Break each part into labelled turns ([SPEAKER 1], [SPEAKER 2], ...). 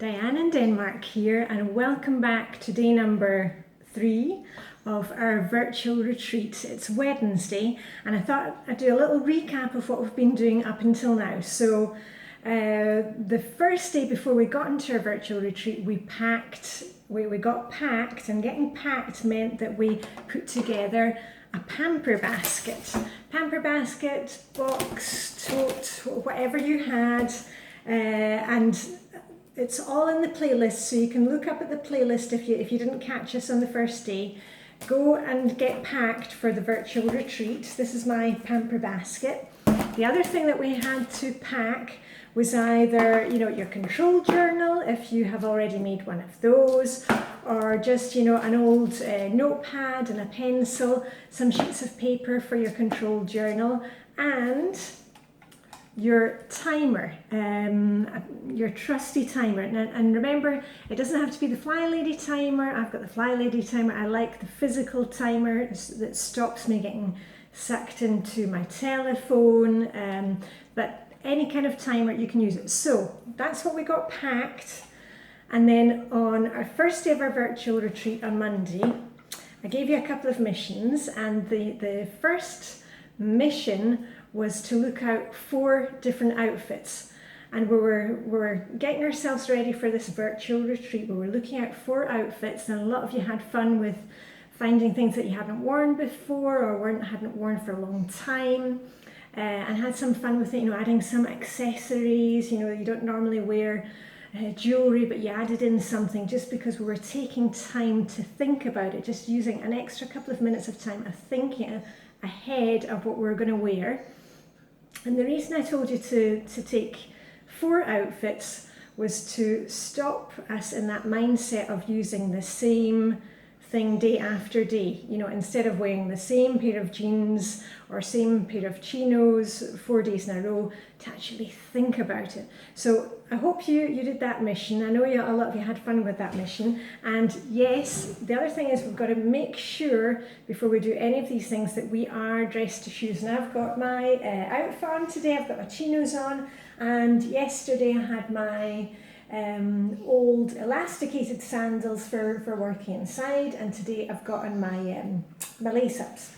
[SPEAKER 1] Diane in Denmark here, and welcome back to day number 3 of our virtual retreat. It's Wednesday, and I thought I'd do a little recap of what we've been doing up until now. So the first day before we got into our virtual retreat, we got packed, and getting packed meant that we put together a pamper basket, box, tote, whatever you had, and it's all in the playlist, so you can look up at the playlist if you didn't catch us on the first day. Go and get packed for the virtual retreat. This is my pamper basket. The other thing that we had to pack was either, your control journal, if you have already made one of those, or just, an old notepad and a pencil, some sheets of paper for your control journal, and your timer, your trusty timer. And remember, it doesn't have to be the Flylady timer. I've got the Flylady timer. I like the physical timer that stops me getting sucked into my telephone, but any kind of timer, you can use it. So that's what we got packed. And then on our first day of our virtual retreat on Monday, I gave you a couple of missions, and the first mission was to look out 4 different outfits. And we were getting ourselves ready for this virtual retreat. We were looking at 4 outfits, and a lot of you had fun with finding things that you hadn't worn before or hadn't worn for a long time, and had some fun with it, adding some accessories. You don't normally wear jewelry, but you added in something just because we were taking time to think about it, just using an extra couple of minutes of time of thinking ahead of what we're going to wear. And the reason I told you to take 4 outfits was to stop us in that mindset of using the same thing day after day. Instead of wearing the same pair of jeans or same pair of chinos 4 days in a row, to actually think about it. So I hope you did that mission. I know a lot of you had fun with that mission. And yes, the other thing is we've got to make sure before we do any of these things that we are dressed to shoes. And I've got my outfit on today. I've got my chinos on, and yesterday I had my old elasticated sandals for working inside, and today I've got on my lace-ups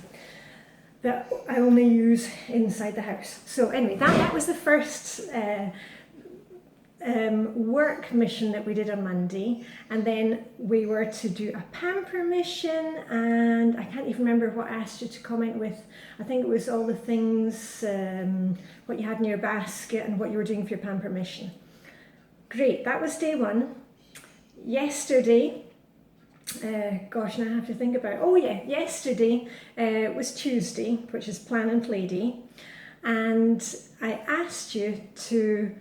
[SPEAKER 1] that I only use inside the house. So anyway, that was the first work mission that we did on Monday, and then we were to do a pamper mission, and I can't even remember what I asked you to comment with. I think it was all the things, what you had in your basket and what you were doing for your pamper mission. Great, that was day 1. Yesterday, gosh, now I have to think about, yesterday was Tuesday, which is Plan and Play Day, and I asked you to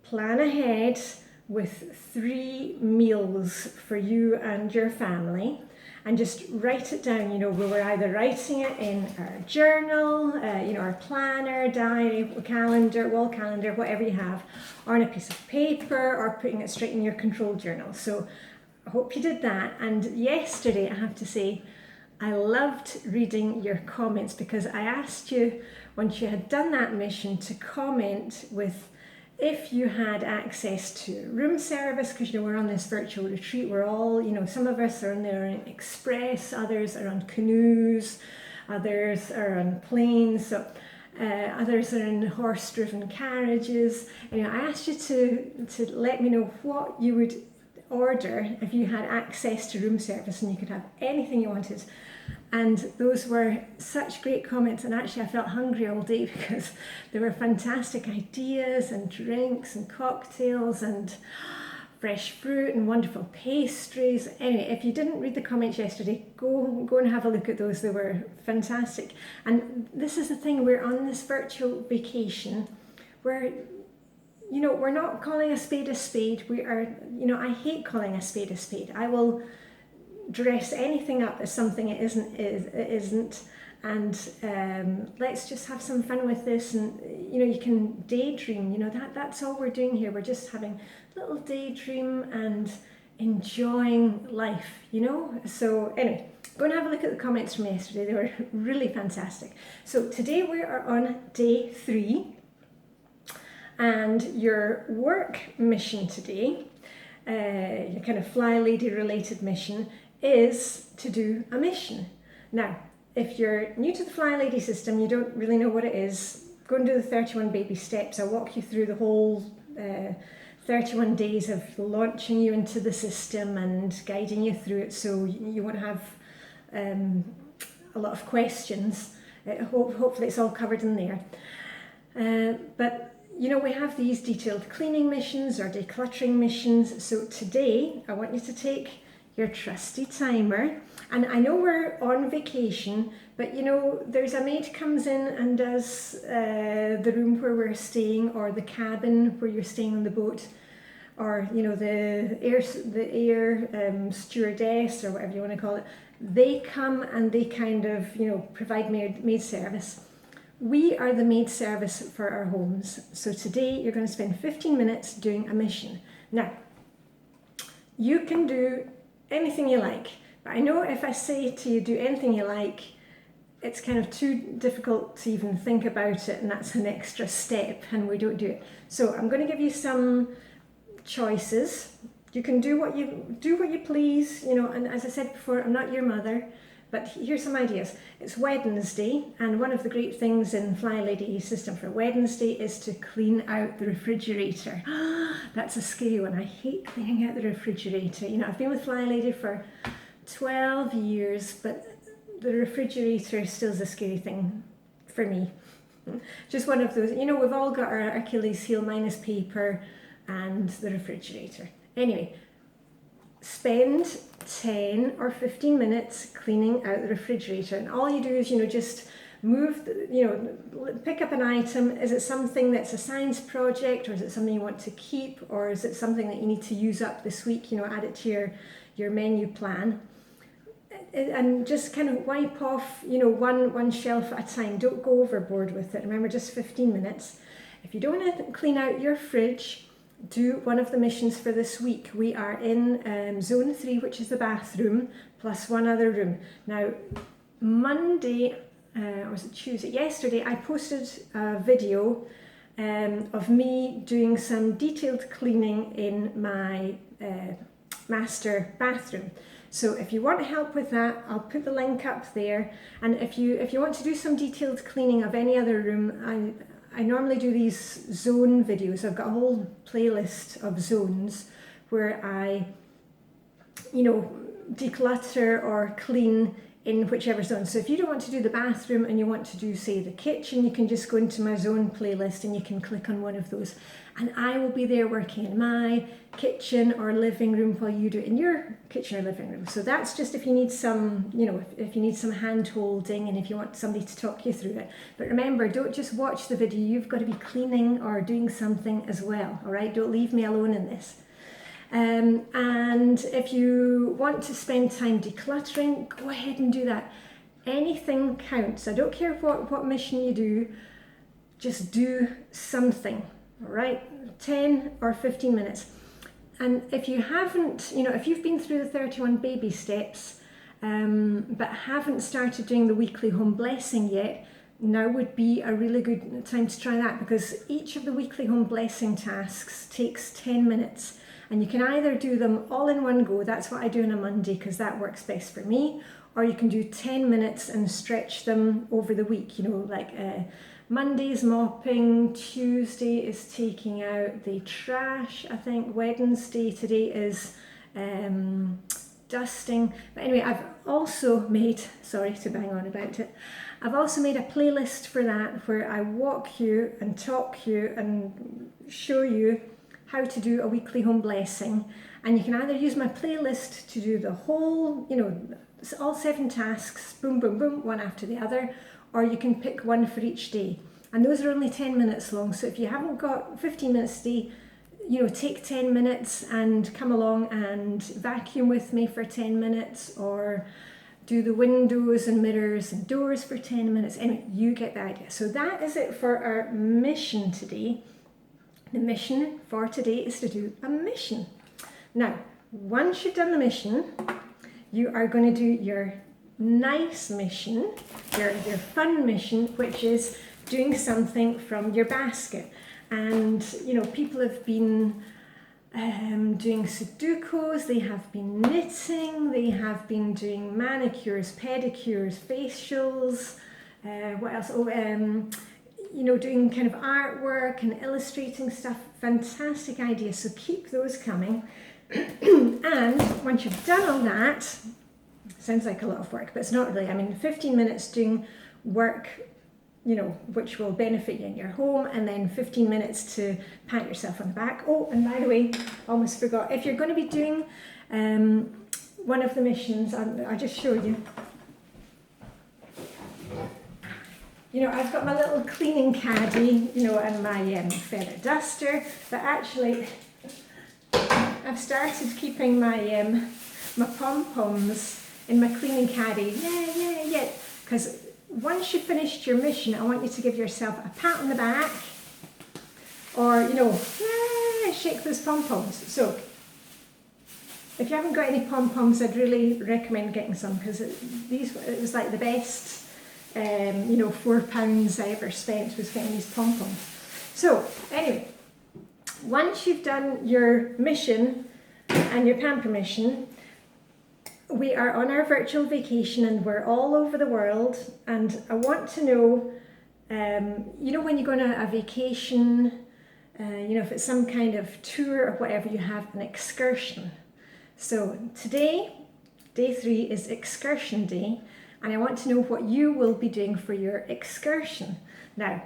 [SPEAKER 1] plan ahead with 3 meals for you and your family, and just write it down. We were either writing it in our journal, our planner, diary, calendar, wall calendar, whatever you have, or on a piece of paper, or putting it straight in your control journal. So I hope you did that. And yesterday, I have to say, I loved reading your comments, because I asked you, once you had done that mission, to comment with if you had access to room service, because we're on this virtual retreat. We're all, some of us are on there in express, others are on canoes, others are on planes, so others are in horse-driven carriages. I asked you to let me know what you would order if you had access to room service and you could have anything you wanted. And those were such great comments, and actually I felt hungry all day because there were fantastic ideas and drinks and cocktails and fresh fruit and wonderful pastries. Anyway, if you didn't read the comments yesterday, go and have a look at those. They were fantastic. And this is the thing, we're on this virtual vacation where we're not calling a spade a spade. We are, I hate calling a spade a spade. I will dress anything up as something it isn't, and let's just have some fun with this. And you can daydream. That's all we're doing here. We're just having a little daydream and enjoying life. So anyway, go and have a look at the comments from yesterday. They were really fantastic. So today we are on day 3, and your work mission today your kind of Flylady related mission is to do a mission. Now, if you're new to the Flylady system, you don't really know what it is, go and do the 31 baby steps. I'll walk you through the whole 31 days of launching you into the system and guiding you through it, so you won't have a lot of questions. Hopefully it's all covered in there. But you know, we have these detailed cleaning missions or decluttering missions. So today I want you to take your trusty timer, and I know we're on vacation, but you know, there's a maid comes in and does the room where we're staying, or the cabin where you're staying on the boat, or you know, the air stewardess or whatever you want to call it. They come and they kind of, you know, provide maid service. We are the maid service for our homes. So today you're going to spend 15 minutes doing a mission. Now, you can do anything you like, but I know if I say to you do anything you like, it's kind of too difficult to even think about it, and that's an extra step and we don't do it. So I'm going to give you some choices. You can do what you please, you know, and as I said before, I'm not your mother. But here's some ideas. It's Wednesday, and one of the great things in Flylady system for Wednesday is to clean out the refrigerator. That's a scary one. I hate cleaning out the refrigerator. You know, I've been with Flylady for 12 years, but the refrigerator still is a scary thing for me. Just one of those, you know, we've all got our Achilles heel, minus paper and the refrigerator. Anyway, spend 10 or 15 minutes cleaning out the refrigerator, and all you do is, you know, just move, you know, pick up an item. Is it something that's a science project, or is it something you want to keep, or is it something that you need to use up this week, you know, add it to your menu plan, and just kind of wipe off, you know, one shelf at a time. Don't go overboard with it. Remember, just 15 minutes. If you don't want to clean out your fridge, do one of the missions for this week. We are in zone 3, which is the bathroom, plus one other room. Now, Monday, or was it Tuesday? Yesterday, I posted a video of me doing some detailed cleaning in my master bathroom. So if you want help with that, I'll put the link up there. And if you want to do some detailed cleaning of any other room, I normally do these zone videos. I've got a whole playlist of zones where I, you know, declutter or clean in whichever zone. So if you don't want to do the bathroom and you want to do, say, the kitchen, you can just go into my zone playlist and you can click on one of those. And I will be there working in my kitchen or living room while you do it in your kitchen or living room. So that's just if you need some, you know, if you need some hand holding and if you want somebody to talk you through it. But remember, don't just watch the video, you've got to be cleaning or doing something as well, all right? Don't leave me alone in this. And if you want to spend time decluttering, go ahead and do that. Anything counts. I don't care what mission you do, just do something, all right? 10 or 15 minutes. And if you haven't, you know, if you've been through the 31 baby steps, but haven't started doing the weekly home blessing yet, now would be a really good time to try that, because each of the weekly home blessing tasks takes 10 minutes. And you can either do them all in one go, that's what I do on a Monday because that works best for me, or you can do 10 minutes and stretch them over the week, you know, like Monday's mopping, Tuesday is taking out the trash, I think Wednesday today is dusting. But anyway, I've also made, sorry to bang on about it, I've also made a playlist for that where I walk you and talk you and show you how to do a weekly home blessing. And you can either use my playlist to do the whole, you know, all 7 tasks, boom, boom, boom, one after the other, or you can pick one for each day. And those are only 10 minutes long. So if you haven't got 15 minutes a day, you know, take 10 minutes and come along and vacuum with me for 10 minutes, or do the windows and mirrors and doors for 10 minutes. Anyway, you get the idea. So that is it for our mission today. The mission for today is to do a mission. Now, once you've done the mission, you are going to do your nice mission, your fun mission, which is doing something from your basket. And, you know, people have been doing Sudokus, they have been knitting, they have been doing manicures, pedicures, facials, what else? Oh, you know, doing kind of artwork and illustrating stuff. Fantastic ideas, so keep those coming. And once you've done all that, sounds like a lot of work, but it's not really. I mean, 15 minutes doing work, you know, which will benefit you in your home, and then 15 minutes to pat yourself on the back. Oh, and by the way, almost forgot, if you're going to be doing one of the missions, I'll just show you. You know, I've got my little cleaning caddy, you know, and my feather duster, but actually I've started keeping my my pom-poms in my cleaning caddy. Yeah, because once you've finished your mission, I want you to give yourself a pat on the back, or, you know, shake those pom-poms. So if you haven't got any pom-poms, I'd really recommend getting some, because it was like the best, you know, £4 I ever spent was getting these pom-poms. So anyway, once you've done your mission and your pamper mission, we are on our virtual vacation and we're all over the world, and I want to know, you know, when you go on a vacation, you know, if it's some kind of tour or whatever, you have an excursion. So today, day 3 is excursion day, and I want to know what you will be doing for your excursion. Now,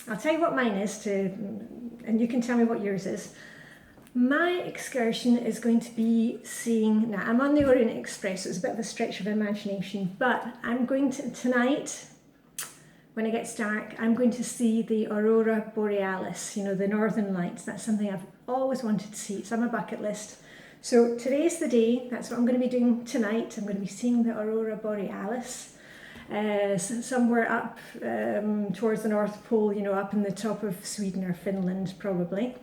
[SPEAKER 1] I'll tell you what mine is, and you can tell me what yours is. My excursion is going to be seeing, now I'm on the Orient Express, so it's a bit of a stretch of imagination, but I'm going to, tonight, when it gets dark, I'm going to see the Aurora Borealis, you know, the Northern Lights. That's something I've always wanted to see. It's on my bucket list. So today's the day, that's what I'm going to be doing tonight. I'm going to be seeing the Aurora Borealis somewhere up towards the North Pole, you know, up in the top of Sweden or Finland probably.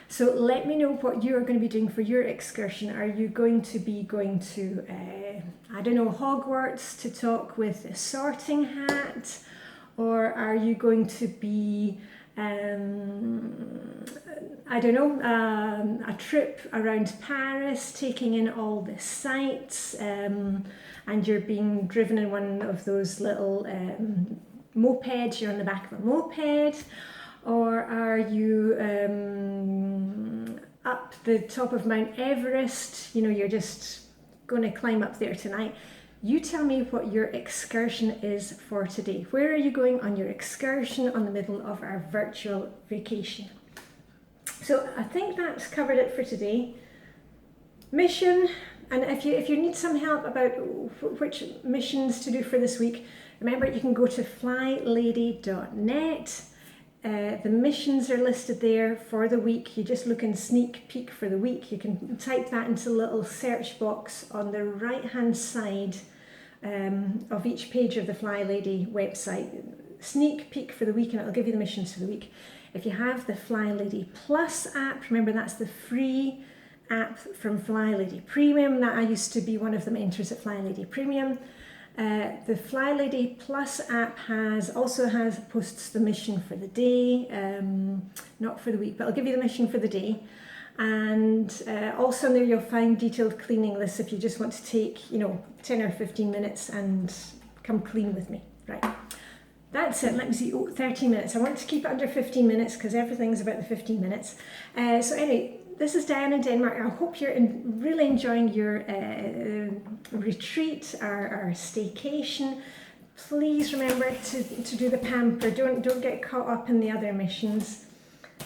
[SPEAKER 1] So let me know what you're going to be doing for your excursion. Are you going to be going to, I don't know, Hogwarts to talk with a sorting hat? Or are you going to be, I don't know, a trip around Paris, taking in all the sights, and you're being driven in one of those little mopeds, you're on the back of a moped? Or are you up the top of Mount Everest? You know, you're just going to climb up there tonight. You tell me what your excursion is for today. Where are you going on your excursion on the middle of our virtual vacation? So I think that's covered it for today. Mission, and if you need some help about which missions to do for this week, remember you can go to flylady.net. The missions are listed there for the week. You just look in sneak peek for the week. You can type that into the little search box on the right hand side of each page of the Flylady website. Sneak peek for the week, and it'll give you the missions for the week. If you have the Flylady Plus app, remember that's the free app from Flylady Premium. That I used to be one of the mentors at Flylady Premium. The Flylady Plus app also posts the mission for the day, not for the week, but I'll give you the mission for the day. And also in there you'll find detailed cleaning lists if you just want to take, you know, 10 or 15 minutes and come clean with me. Right, that's it. Let me see. 13 minutes. I want to keep it under 15 minutes because everything's about the 15 minutes. So anyway, this is Diane in Denmark. I hope you're really enjoying your retreat, our staycation. Please remember to do the pamper. Don't get caught up in the other missions.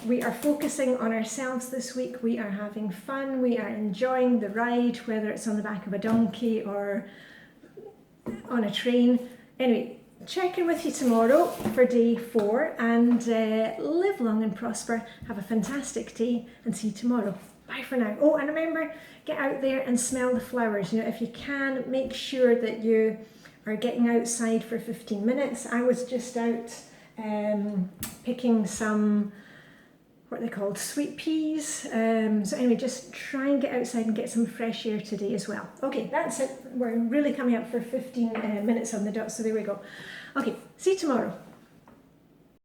[SPEAKER 1] We are focusing on ourselves this week. We are having fun. We are enjoying the ride, whether it's on the back of a donkey or on a train. Anyway, check in with you tomorrow for day 4, and live long and prosper. Have a fantastic day and see you tomorrow. Bye for now. Oh, and remember, get out there and smell the flowers. You know, if you can, make sure that you are getting outside for 15 minutes. I was just out picking some, what are they called, sweet peas. So anyway, just try and get outside and get some fresh air today as well. Okay, that's it. We're really coming up for 15 minutes on the dot, so there we go. Okay, see you tomorrow.